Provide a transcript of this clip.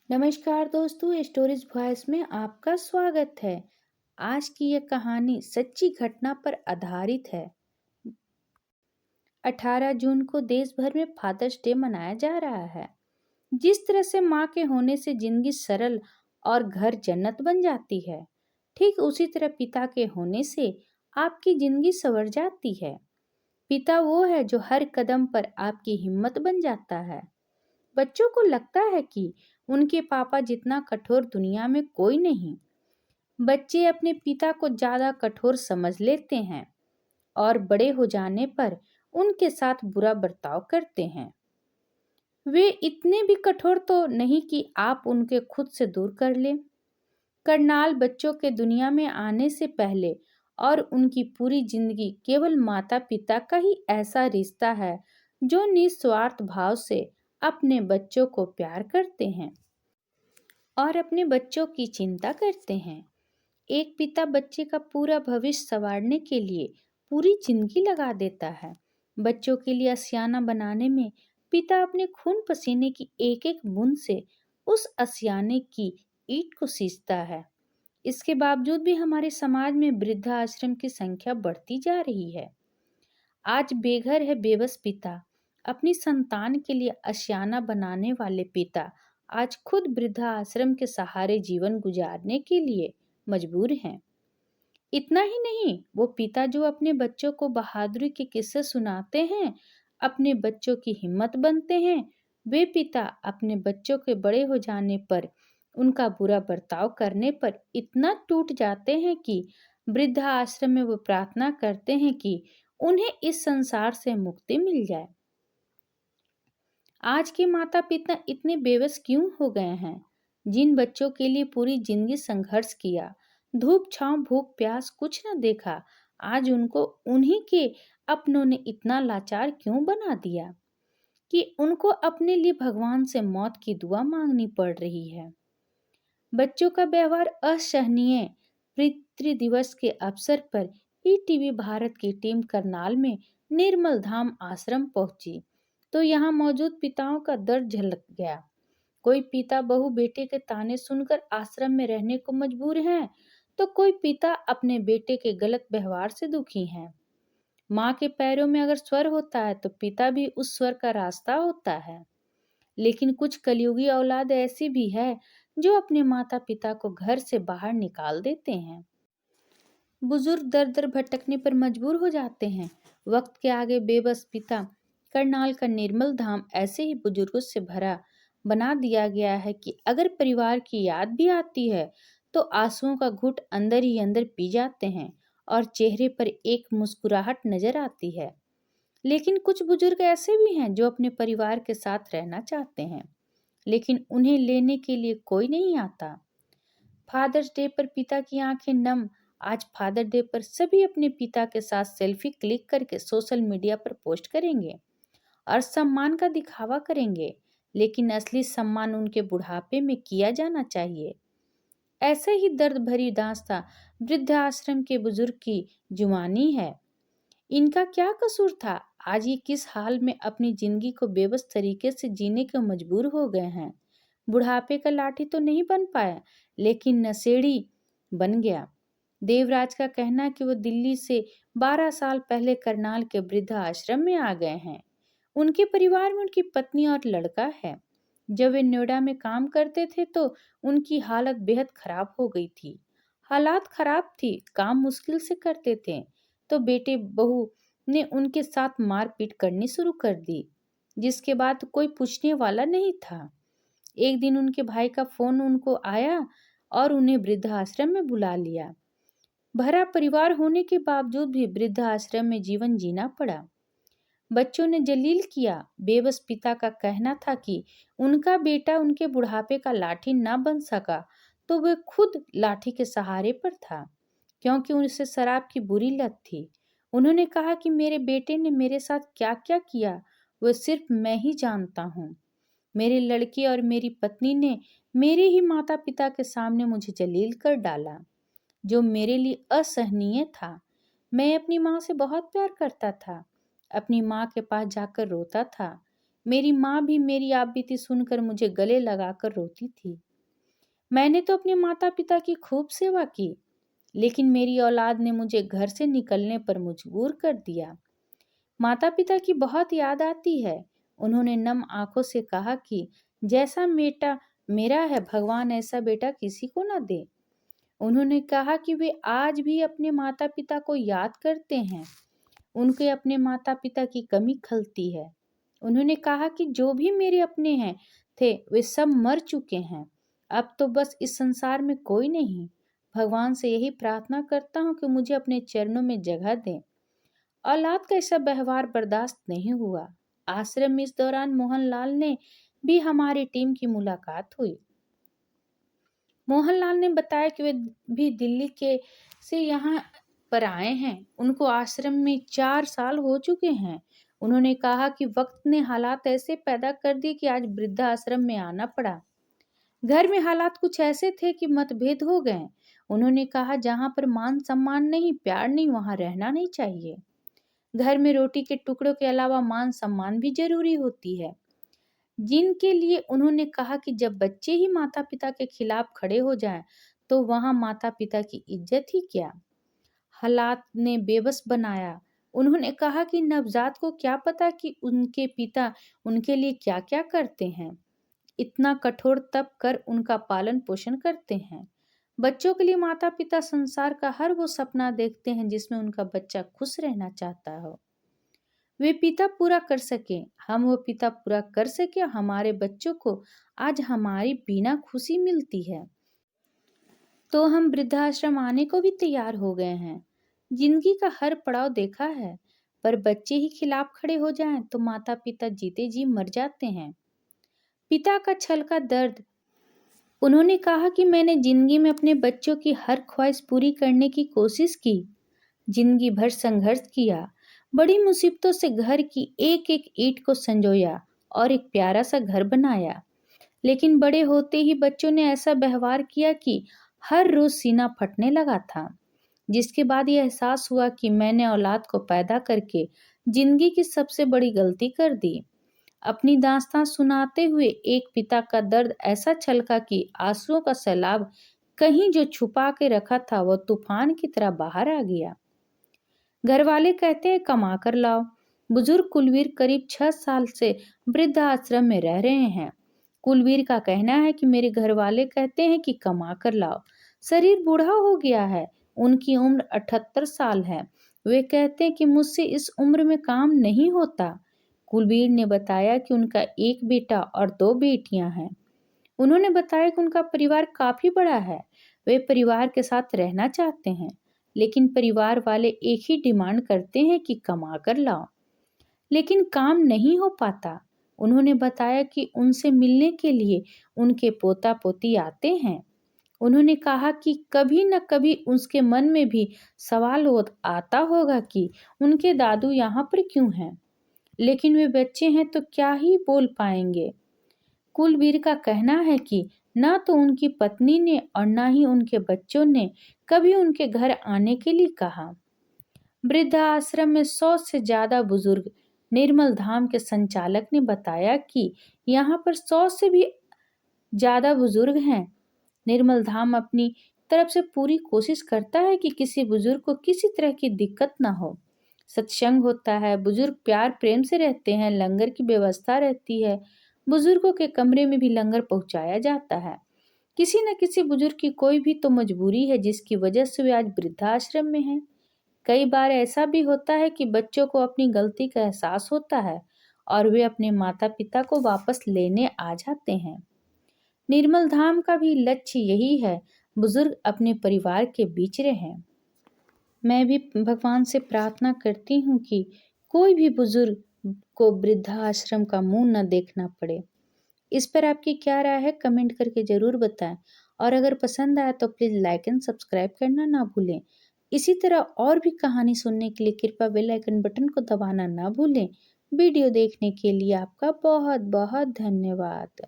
नमस्कार दोस्तों, stories voice में आपका स्वागत है। आज की यह कहानी सच्ची घटना पर आधारित है। 18 जून को देश भर में फादर्स डे मनाया जा रहा है। जिस तरह से माँ के होने से जिंदगी सरल और घर जन्नत बन जाती है, ठीक उसी तरह पिता के होने से आपकी जिंदगी संवर जाती है। पिता वो है जो हर कदम पर आपकी हिम्मत बन जाता है। बच्चों को लगता है कि उनके पापा जितना कठोर दुनिया में कोई नहीं। बच्चे अपने पिता को ज्यादा कठोर समझ लेते हैं और बड़े हो जाने पर उनके साथ बुरा बर्ताव करते हैं। वे इतने भी कठोर तो नहीं कि आप उनके खुद से दूर कर लें। करनाल बच्चों के दुनिया में आने से पहले और उनकी पूरी जिंदगी केवल माता पिता का ही ऐसा रिश्ता है जो निस्वार्थ भाव से अपने बच्चों को प्यार करते हैं और अपने बच्चों की चिंता करते हैं। एक पिता बच्चे का पूरा भविष्य संवारने के लिए पूरी जिंदगी लगा देता है। बच्चों के लिए आशियाना बनाने में पिता अपने खून पसीने की एक एक बूंद से उस आशियाने की ईंट को सींचता है। इसके बावजूद भी हमारे समाज में वृद्धाश्रम की संख्या बढ़ती जा रही है। आज बेघर है बेबस पिता, अपनी संतान के लिए आशियाना बनाने वाले पिता आज खुद वृद्धाश्रम के सहारे जीवन गुजारने के लिए मजबूर हैं। इतना ही नहीं, वो पिता जो अपने बच्चों को बहादुरी के किस्से सुनाते हैं, अपने बच्चों की हिम्मत बनते हैं, वे पिता अपने बच्चों के बड़े हो जाने पर उनका बुरा बर्ताव करने पर इतना टूट जाते हैं कि वृद्धा आश्रम में वो प्रार्थना करते हैं कि उन्हें इस संसार से मुक्ति मिल जाए। आज के माता पिता इतने बेबस क्यों हो गए हैं? जिन बच्चों के लिए पूरी जिंदगी संघर्ष किया, धूप छांव भूख प्यास कुछ न देखा, आज उनको उन्हीं के अपनों ने इतना लाचार क्यों बना दिया कि उनको अपने लिए भगवान से मौत की दुआ मांगनी पड़ रही है। बच्चों का व्यवहार असहनीय। पितृ दिवस के अवसर पर ईटीवी भारत की टीम करनाल में निर्मल धाम आश्रम पहुंची तो यहाँ मौजूद पिताओं का दर्द झलक गया। कोई पिता बहु बेटे के ताने सुनकर आश्रम में रहने को मजबूर हैं, तो कोई पिता अपने बेटे के गलत व्यवहार से दुखी हैं। माँ के पैरों में अगर स्वर होता है तो पिता भी उस स्वर का रास्ता होता है। लेकिन कुछ कलयुगी औलाद ऐसी भी है जो अपने माता पिता को घर से बाहर निकाल देते हैं। बुजुर्ग दर दर भटकने पर मजबूर हो जाते हैं। वक्त के आगे बेबस पिता करनाल का निर्मल धाम ऐसे ही बुजुर्गों से भरा बना दिया गया है कि अगर परिवार की याद भी आती है तो आंसुओं का घुट अंदर ही अंदर पी जाते हैं और चेहरे पर एक मुस्कुराहट नजर आती है। लेकिन कुछ बुजुर्ग ऐसे भी हैं जो अपने परिवार के साथ रहना चाहते हैं, लेकिन उन्हें लेने के लिए कोई नहीं आता। फादर्स डे पर पिता की आंखें नम। आज फादर डे पर सभी अपने पिता के साथ सेल्फी क्लिक करके सोशल मीडिया पर पोस्ट करेंगे और सम्मान का दिखावा करेंगे, लेकिन असली सम्मान उनके बुढ़ापे में किया जाना चाहिए। ऐसे ही दर्द भरी दास्तां वृद्धाश्रम के बुजुर्ग की जुबानी है। इनका क्या कसूर था? आज ये किस हाल में अपनी जिंदगी को बेबस तरीके से जीने को मजबूर हो गए हैं। बुढ़ापे का लाठी तो नहीं बन पाया, लेकिन नशेड़ी बन गया। देवराज का कहना है कि वो दिल्ली से 12 साल पहले करनाल के वृद्धा आश्रम में आ गए हैं। उनके परिवार में उनकी पत्नी और लड़का है। जब वे नोएडा में काम करते थे तो उनकी हालत बेहद खराब हो गई थी। हालात खराब थी, काम मुश्किल से करते थे, तो बेटे बहू ने उनके साथ मारपीट करनी शुरू कर दी, जिसके बाद कोई पूछने वाला नहीं था। एक दिन उनके भाई का फोन उनको आया और उन्हें वृद्धाश्रम में बुला लिया। भरा परिवार होने के बावजूद भी वृद्धाश्रम में जीवन जीना पड़ा। बच्चों ने जलील किया। बेबस पिता का कहना था कि उनका बेटा उनके बुढ़ापे का लाठी ना बन सका तो वह खुद लाठी के सहारे पर था, क्योंकि उनसे शराब की बुरी लत थी। उन्होंने कहा कि मेरे बेटे ने मेरे साथ क्या क्या किया वह सिर्फ मैं ही जानता हूँ। मेरे लड़के और मेरी पत्नी ने मेरे ही माता पिता के सामने मुझे जलील कर डाला, जो मेरे लिए असहनीय था। मैं अपनी माँ से बहुत प्यार करता था, अपनी माँ के पास जाकर रोता था। मेरी माँ भी मेरी आपबीती सुनकर मुझे गले लगाकर रोती थी। मैंने तो अपने माता पिता की खूब सेवा की, लेकिन मेरी औलाद ने मुझे घर से निकलने पर मजबूर कर दिया। माता पिता की बहुत याद आती है। उन्होंने नम आंखों से कहा कि जैसा बेटा मेरा है, भगवान ऐसा बेटा किसी को ना दे। उन्होंने कहा कि वे आज भी अपने माता पिता को याद करते हैं। उनके अपने माता पिता की कमी खलती है। उन्होंने कहा कि जो भी मेरे अपने हैं थे वे सब मर चुके हैं। अब तो बस इस संसार में कोई नहीं। भगवान से यही प्रार्थना करता हूँ कि मुझे अपने चरणों में जगह दें। औलाद का ऐसा व्यवहार बर्दाश्त नहीं हुआ। आश्रम में इस दौरान मोहनलाल ने भी हमारी टीम की मुलाकात हुई। मोहनलाल ने बताया कि वे भी दिल्ली के से यहाँ पर आए हैं। उनको आश्रम में 4 साल हो चुके हैं। उन्होंने कहा कि वक्त ने हालात ऐसे पैदा कर दिए कि आज वृद्धाश्रम में आना पड़ा। घर में हालात कुछ ऐसे थे कि मतभेद हो गए। उन्होंने कहा जहाँ पर मान सम्मान नहीं, प्यार नहीं, वहाँ रहना नहीं चाहिए। घर में रोटी के टुकड़ों के अलावा मान सम्मान भी जरूरी होती है। जिनके लिए उन्होंने कहा कि जब बच्चे ही माता पिता के खिलाफ खड़े हो जाएं, तो वहां माता पिता की इज्जत ही क्या। हालात ने बेबस बनाया। उन्होंने कहा कि नवजात को क्या पता कि उनके पिता उनके लिए क्या क्या करते हैं। इतना कठोर तप कर उनका पालन पोषण करते हैं। बच्चों के लिए माता पिता संसार का हर वो सपना देखते हैं जिसमें उनका बच्चा खुश रहना चाहता हो। वे पिता पूरा कर सके, हम वो पिता पूरा कर सके। हमारे बच्चों को आज हमारी बिना खुशी मिलती है, तो हम वृद्धाश्रम आने को भी तैयार हो गए हैं। जिंदगी का हर पड़ाव देखा है, पर बच्चे ही खिलाफ खड़े हो जाएं तो माता पिता जीते जी मर जाते हैं। पिता का छल का दर्द। उन्होंने कहा कि मैंने जिंदगी में अपने बच्चों की हर ख्वाहिश पूरी करने की कोशिश की, जिंदगी भर संघर्ष किया, बड़ी मुसीबतों से घर की एक एक ईंट को संजोया और एक प्यारा सा घर बनाया। लेकिन बड़े होते ही बच्चों ने ऐसा व्यवहार किया कि हर रोज सीना फटने लगा था। जिसके बाद यह एहसास हुआ कि मैंने औलाद को पैदा करके जिंदगी की सबसे बड़ी गलती कर दी। अपनी दास्तां सुनाते हुए एक पिता का दर्द ऐसा छलका कि आंसुओं का सैलाब कहीं जो छुपा के रखा था वह तूफान की तरह बाहर आ गया। घर वाले कहते हैं कमा कर लाओ। बुजुर्ग कुलवीर करीब 6 साल से वृद्ध आश्रम में रह रहे हैं। कुलवीर का कहना है कि मेरे घर वाले कहते हैं कि कमा कर लाओ। शरीर बूढ़ा हो गया है। उनकी उम्र 78 साल है। वे कहते हैं कि मुझसे इस उम्र में काम नहीं होता। कुलवीर ने बताया कि उनका एक बेटा और 2 बेटियां हैं। उन्होंने बताया कि उनका परिवार काफी बड़ा है। वे परिवार के साथ रहना चाहते हैं, लेकिन परिवार वाले एक ही डिमांड करते हैं कि कमा कर लाओ, लेकिन काम नहीं हो पाता। उन्होंने बताया कि उनसे मिलने के लिए उनके पोता पोती आते हैं। उन्होंने कहा कि कभी न कभी उसके मन में भी सवाल आता होगा कि उनके दादू यहाँ पर क्यों हैं, लेकिन वे बच्चे हैं तो क्या ही बोल पाएंगे। कुलवीर का कहना है कि ना तो उनकी पत्नी ने और ना ही उनके बच्चों ने कभी उनके घर आने के लिए कहा। वृद्धाश्रम में 100 से ज्यादा बुजुर्ग। निर्मल धाम के संचालक ने बताया कि यहाँ पर 100 से भी ज्यादा बुजुर्ग हैं। निर्मल धाम अपनी तरफ से पूरी कोशिश करता है कि किसी बुजुर्ग को किसी तरह की दिक्कत ना हो। सत्संग होता है, बुजुर्ग प्यार प्रेम से रहते हैं, लंगर की व्यवस्था रहती है, बुजुर्गों के कमरे में भी लंगर पहुंचाया जाता है। किसी न किसी बुजुर्ग की कोई भी तो मजबूरी है जिसकी वजह से वे आज वृद्धाश्रम में हैं। कई बार ऐसा भी होता है कि बच्चों को अपनी गलती का एहसास होता है और वे अपने माता पिता को वापस लेने आ जाते हैं। निर्मल धाम का भी लक्ष्य यही है, बुजुर्ग अपने परिवार के बीच रहें। मैं भी भगवान से प्रार्थना करती हूँ कि कोई भी बुजुर्ग को वृद्धाश्रम का मुंह न देखना पड़े। इस पर आपकी क्या राय है, कमेंट करके ज़रूर बताएं। और अगर पसंद आया तो प्लीज़ लाइक एंड सब्सक्राइब करना ना भूलें। इसी तरह और भी कहानी सुनने के लिए कृपया बेल आइकन बटन को दबाना ना भूलें। वीडियो देखने के लिए आपका बहुत बहुत धन्यवाद।